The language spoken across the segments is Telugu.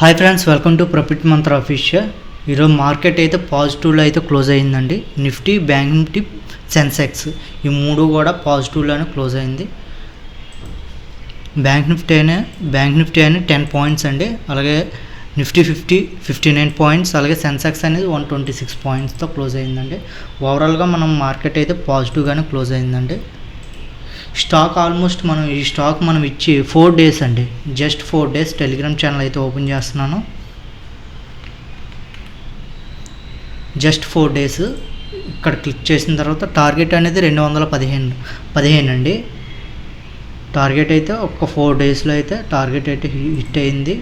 Hi friends, welcome to profit Mantra official. ఈరోజు మార్కెట్ అయితే పాజిటివ్లో అయితే క్లోజ్ అయ్యిందండి. నిఫ్టీ, బ్యాంక్ నిఫ్టీ, సెన్సెక్స్ ఈ మూడు కూడా పాజిటివ్లోనే క్లోజ్ అయింది. బ్యాంక్ నిఫ్టీ అయినా 10 పాయింట్స్ అండి. అలాగే నిఫ్టీ 59 పాయింట్స్, అలాగే సెన్సెక్స్ అనేది 126 పాయింట్స్తో క్లోజ్ అయిందండి. ఓవరాల్గా మనం మార్కెట్ అయితే పాజిటివ్గానే క్లోజ్ అయిందండి. స్టాక్ ఆల్మోస్ట్ ఈ స్టాక్ మనం ఇచ్చి 4 డేస్ అండి, జస్ట్ 4 డేస్. టెలిగ్రామ్ ఛానల్ అయితే ఓపెన్ చేస్తున్నాను. జస్ట్ 4 డేస్ ఇక్కడ క్లిక్ చేసిన తర్వాత టార్గెట్ అనేది 215 అండి. టార్గెట్ అయితే ఒక 4 డేస్లో అయితే టార్గెట్ అయితే హిట్ అయింది.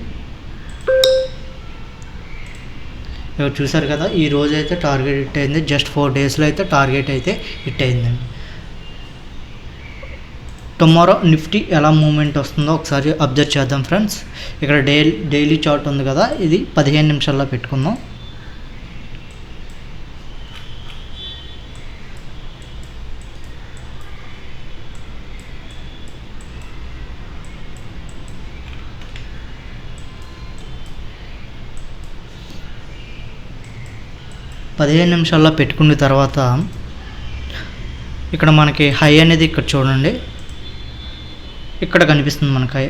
ఇక్కడ చూసారు కదా, ఈ రోజు అయితే టార్గెట్ హిట్ అయింది. జస్ట్ 4 డేస్లో అయితే టార్గెట్ అయితే హిట్ అయిందండి. టుమారో నిఫ్టీ ఎలా మూవ్మెంట్ వస్తుందో ఒకసారి అబ్జర్వ్ చేద్దాం ఫ్రెండ్స్. ఇక్కడ డైలీ చార్ట్ ఉంది కదా, ఇది 15 నిమిషాల్లో పెట్టుకుందాం. నిమిషాల్లో పెట్టుకున్న తర్వాత ఇక్కడ మనకి హై అనేది ఇక్కడ చూడండి, ఇక్కడ కనిపిస్తుంది మనకి.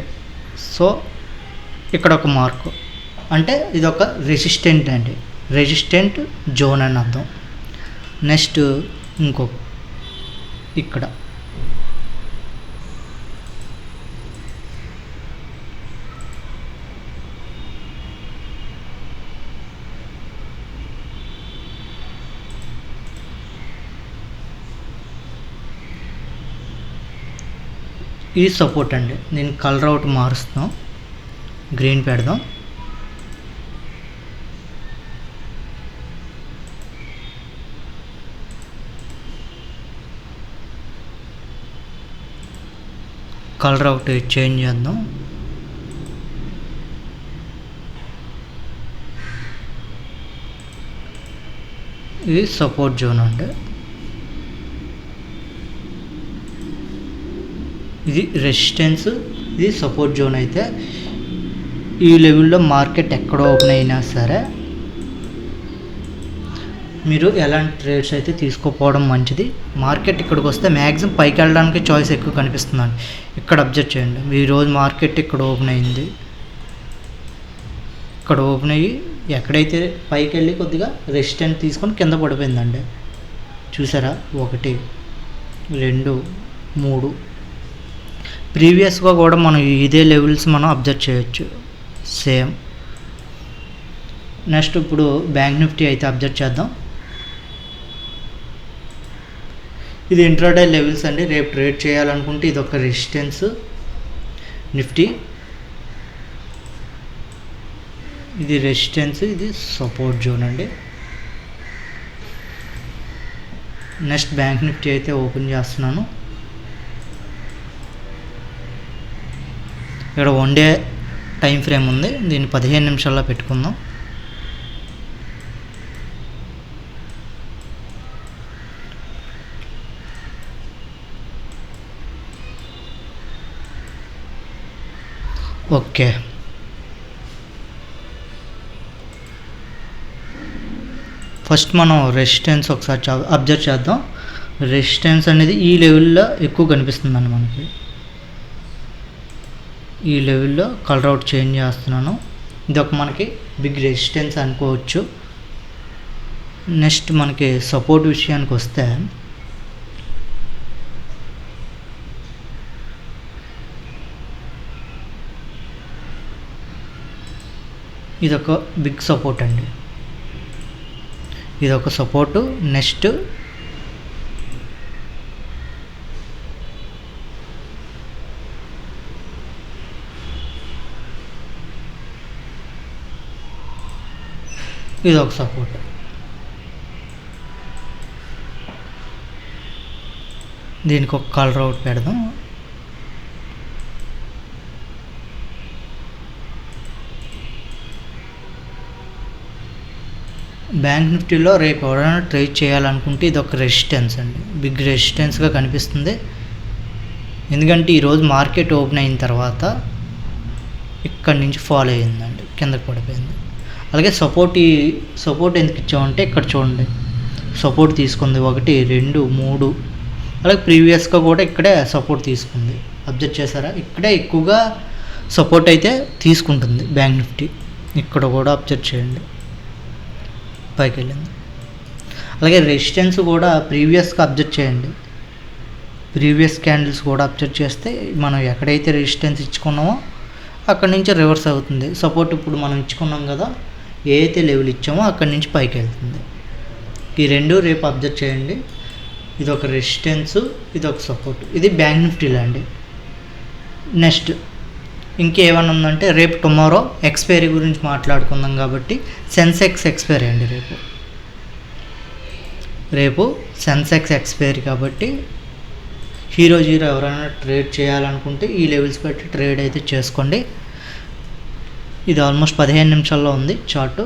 సో ఇక్కడ ఒక మార్కు అంటే ఇది ఒక రెసిస్టెంట్ అండి, రెసిస్టెంట్ జోన్ అని అర్థం. నెక్స్ట్ ఇంకో ఇక్కడ ఇది సపోర్ట్ అండి. నేను కలర్ అవుట్ మారుస్తాం, గ్రీన్ పెడదాం. కలర్ అవుట్ చేంజ్ చేద్దాం. ఇది సపోర్ట్ జోన్ అండి, ఇది రెసిస్టెన్స్, ఇది సపోర్ట్ జోన్. అయితే ఈ లెవెల్లో మార్కెట్ ఎక్కడ ఓపెన్ అయినా సరే మీరు ఎలాంటి ట్రేడ్స్ అయితే తీసుకోపోవడం మంచిది. మార్కెట్ ఇక్కడికి వస్తే మ్యాక్సిమం పైకి వెళ్ళడానికి చాయిస్ ఎక్కువ కనిపిస్తుందండి. ఇక్కడ అబ్జర్వ్ చేయండి, ఈరోజు మార్కెట్ ఇక్కడ ఓపెన్ అయింది. ఇక్కడ ఓపెన్ అయ్యి ఎక్కడైతే పైకి వెళ్ళి కొద్దిగా రెసిస్టెన్స్ తీసుకొని కింద పడిపోయిందండి. చూసారా, 1 2 3 ప్రీవియస్గా కూడా మనం ఇదే లెవెల్స్ మనం అబ్జర్వ్ చేయొచ్చు సేమ్. నెక్స్ట్ ఇప్పుడు బ్యాంక్ నిఫ్టీ అయితే అబ్జర్వ్ చేద్దాం. ఇది ఇంట్రాడే లెవెల్స్ అండి. రేపు ట్రేడ్ చేయాలనుకుంటే ఇది ఒక రెసిస్టెన్స్ నిఫ్టీ, ఇది రెసిస్టెన్స్, ఇది సపోర్ట్ జోన్ అండి. నెక్స్ట్ బ్యాంక్ నిఫ్టీ అయితే ఓపెన్ చేస్తున్నాను. ఇక్కడ 1 డే టైం ఫ్రేమ్ ఉంది, దీన్ని 15 నిమిషాల్లో పెట్టుకుందాం. ఓకే, ఫస్ట్ మనం రెసిస్టెన్స్ ఒకసారి అబ్జర్వ్ చేద్దాం. రెసిస్టెన్స్ అనేది ఈ లెవెల్లో ఎక్కువ కనిపిస్తుందండి మనకి. ఈ లెవెల్లో కలర్ అవుట్ చేంజ్ చేస్తున్నాను. ఇది ఒక మనకి బిగ్ రెసిస్టెన్స్ అనుకోవచ్చు. నెక్స్ట్ మనకి సపోర్ట్ విషయానికి వస్తే ఇదొక బిగ్ సపోర్ట్ అండి, ఇదొక సపోర్టు. నెక్స్ట్ ఇది ఒక సపోర్ట్. దీనికి ఒక కలర్ అవుట్ పెడదాం. బ్యాంక్ నిఫ్టీలో రేపు ఎవరైనా ట్రేడ్ చేయాలనుకుంటే ఇది ఒక రెసిస్టెన్స్ అండి, బిగ్ రెసిస్టెన్స్గా కనిపిస్తుంది. ఎందుకంటే ఈరోజు మార్కెట్ ఓపెన్ అయిన తర్వాత ఇక్కడి నుంచి ఫాలో అయిందండి. కిందకి పడిపోయింది. అలాగే సపోర్ట్ ఎందుకు ఇచ్చామంటే ఇక్కడ చూడండి, సపోర్ట్ తీసుకుంది 1 2 3, అలాగే ప్రీవియస్గా కూడా ఇక్కడే సపోర్ట్ తీసుకుంది. అబ్జర్వ్ చేశారా? ఇక్కడే ఎక్కువగా సపోర్ట్ అయితే తీసుకుంటుంది బ్యాంక్ నిఫ్టీ. ఇక్కడ కూడా అబ్జర్వ్ చేయండి, పైకి వెళ్ళింది. అలాగే రెసిస్టెన్స్ కూడా ప్రీవియస్గా అబ్జర్వ్ చేయండి, ప్రీవియస్ క్యాండిల్స్ కూడా అబ్జర్వ్ చేస్తే మనం ఎక్కడైతే రెసిస్టెన్స్ ఇచ్చుకున్నామో అక్కడి నుంచి రివర్స్ అవుతుంది. సపోర్ట్ ఇప్పుడు మనం ఇచ్చుకున్నాం కదా, ఏ అయితే లెవెల్ ఇచ్చామో అక్కడి నుంచి పైకి వెళ్తుంది. ఈ రెండు రేపు అబ్జర్వ్ చేయండి. ఇది ఒక రెసిస్టెన్స్, ఇది ఒక సపోర్ట్. ఇది బ్యాంక్ నిఫ్టీలో అండి. నెక్స్ట్ ఇంకేమన్నా ఉందంటే రేపు టుమారో ఎక్స్పైరీ గురించి మాట్లాడుకుందాం కాబట్టి సెన్సెక్స్ ఎక్స్పైరీ అండి. రేపు సెన్సెక్స్ ఎక్స్పైరీ కాబట్టి హీరో ఎవరైనా ట్రేడ్ చేయాలనుకుంటే ఈ లెవెల్స్ పెట్టి ట్రేడ్ అయితే చేసుకోండి. ఇది ఆల్మోస్ట్ 15 నిమిషాల్లో ఉంది చార్టు.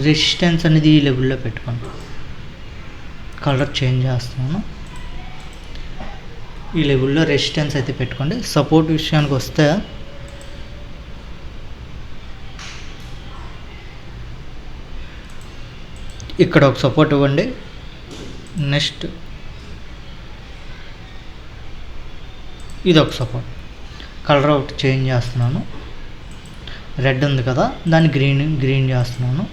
రెసిస్టెన్స్ అనేది ఈ లెవెల్లో పెట్టుకోండి. కలర్ చేంజ్ చేస్తున్నాను. ఈ లెవెల్లో రెసిస్టెన్స్ అయితే పెట్టుకోండి. సపోర్ట్ విషయానికి వస్తే ఇక్కడ ఒక సపోర్ట్ ఇవ్వండి. నెక్స్ట్ ఇది ఒక సపోర్ట్. కలర్ ఒకటి చేంజ్ చేస్తున్నాను. రెడ్ ఉంది కదా, దాన్ని గ్రీన్ చేస్తున్నాను.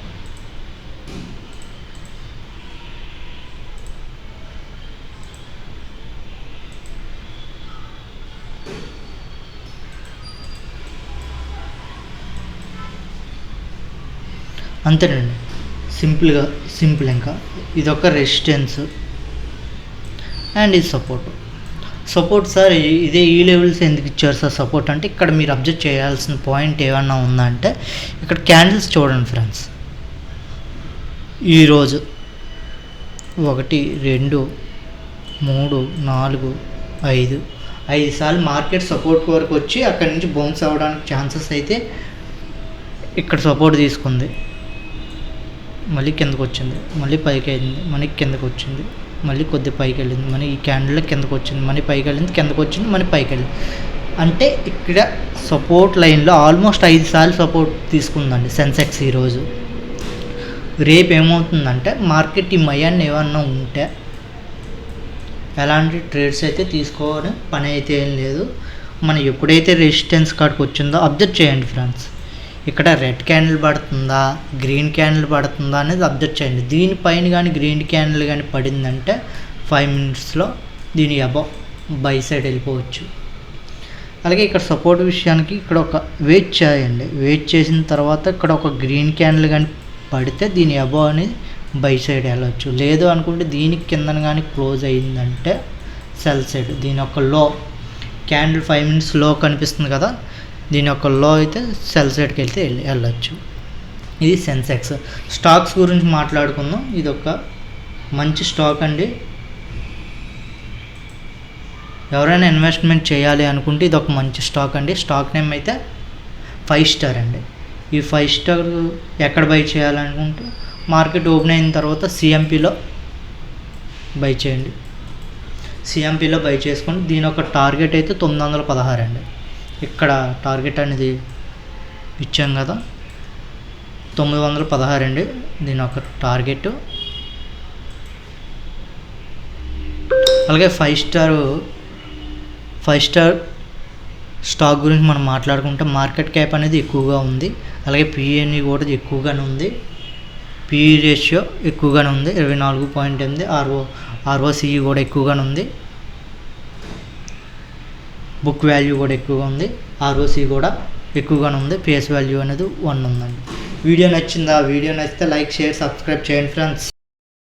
అంతేనండి, సింపుల్. ఇంకా ఇదొక రెసిస్టెన్స్ అండ్ ఇది సపోర్ట్ సార్. ఇదే ఈ లెవెల్స్ ఎందుకు ఇచ్చారు సార్ సపోర్ట్ అంటే, ఇక్కడ మీరు అబ్జర్వ్ చేయాల్సిన పాయింట్ ఏమన్నా ఉందంటే ఇక్కడ క్యాండిల్స్ చూడండి ఫ్రెండ్స్. ఈరోజు 1 2 3 4 5 సార్లు మార్కెట్ సపోర్ట్ వరకు వచ్చి అక్కడి నుంచి బౌన్స్ అవ్వడానికి ఛాన్సెస్ అయితే ఇక్కడ సపోర్ట్ తీసుకుంది, మళ్ళీ కిందకు వచ్చింది, మళ్ళీ పైకి వెళ్ళింది, మళ్ళీ కిందకు వచ్చింది, మళ్ళీ కొద్ది పైకి వెళ్ళింది, మళ్ళీ ఈ క్యాండిల్ కిందకు వచ్చింది, మళ్ళీ పైకి వెళ్ళింది, కిందకు వచ్చింది, మళ్ళీ పైకి వెళ్ళింది. అంటే ఇక్కడ సపోర్ట్ లైన్లో ఆల్మోస్ట్ 5 సార్లు సపోర్ట్ తీసుకుందండి సెన్సెక్స్ ఈరోజు. రేపు ఏమవుతుందంటే మార్కెట్ ఈ మయాన్ని ఏమన్నా ఉంటే ఎలాంటి ట్రేడ్స్ అయితే తీసుకోవడం పని అయితే ఏం లేదు. మనం ఎప్పుడైతే రెసిస్టెన్స్ కాడికి వచ్చిందో అబ్జర్వ్ చేయండి ఫ్రెండ్స్. ఇక్కడ రెడ్ క్యాండిల్ పడుతుందా, గ్రీన్ క్యాండిల్ పడుతుందా అనేది అబ్జర్వ్ చేయండి. దీనిపైన కానీ గ్రీన్ క్యాండిల్ కానీ పడిందంటే 5 మినిట్స్లో దీని అబౌవ్ బై సైడ్ వెళ్ళిపోవచ్చు. అలాగే ఇక్కడ సపోర్ట్ విషయానికి ఇక్కడ ఒక వెయిట్ చేయండి. వెయిట్ చేసిన తర్వాత ఇక్కడ ఒక గ్రీన్ క్యాండిల్ కానీ పడితే దీని అబౌవ్ అనేది బై సైడ్ వెళ్ళవచ్చు. లేదు అనుకుంటే దీనికి కిందన కానీ క్లోజ్ అయ్యిందంటే సెల్ సైడ్. దీని యొక్క లో క్యాండిల్ 5 మినిట్స్ లో కనిపిస్తుంది కదా, దీని యొక్క లో అయితే సెల్ సైడ్కి వెళ్తే వెళ్ళచ్చు. ఇది సెన్సెక్స్. స్టాక్స్ గురించి మాట్లాడుకుందాం. ఇది ఒక మంచి స్టాక్ అండి. ఎవరైనా ఇన్వెస్ట్మెంట్ చేయాలి అనుకుంటే ఇది ఒక మంచి స్టాక్ అండి. స్టాక్ నేమ్ అయితే 5 స్టార్ అండి. ఈ 5 స్టార్ ఎక్కడ బై చేయాలనుకుంటే మార్కెట్ ఓపెన్ అయిన తర్వాత సిఎంపిలో బై చేయండి. సిఎంపిలో బై చేసుకోండి. దీని ఒక టార్గెట్ అయితే 916 అండి. ఇక్కడ టార్గెట్ అనేది ఇచ్చాం కదా, 916 అండి దీని ఒక టార్గెట్. అలాగే 5 స్టార్ స్టాక్ గురించి మనం మాట్లాడుకుంటే మార్కెట్ క్యాప్ అనేది ఎక్కువగా ఉంది. అలాగే పిఎన్ఈ కూడా ఎక్కువగానే ఉంది. పిఈ రేషియో ఎక్కువగానే ఉంది 24.8. ఆర్ఓసిఈ కూడా ఎక్కువగానే ఉంది. బుక్ వాల్యూ కూడా ఎక్కువగా ఉంది. ఆర్ఓసి కూడా ఎక్కువగానే ఉంది. ఫేస్ వాల్యూ అనేది 1 ఉందండి. వీడియో నచ్చిందా? వీడియో నచ్చితే లైక్, షేర్, సబ్స్క్రైబ్ చేయండి ఫ్రెండ్స్.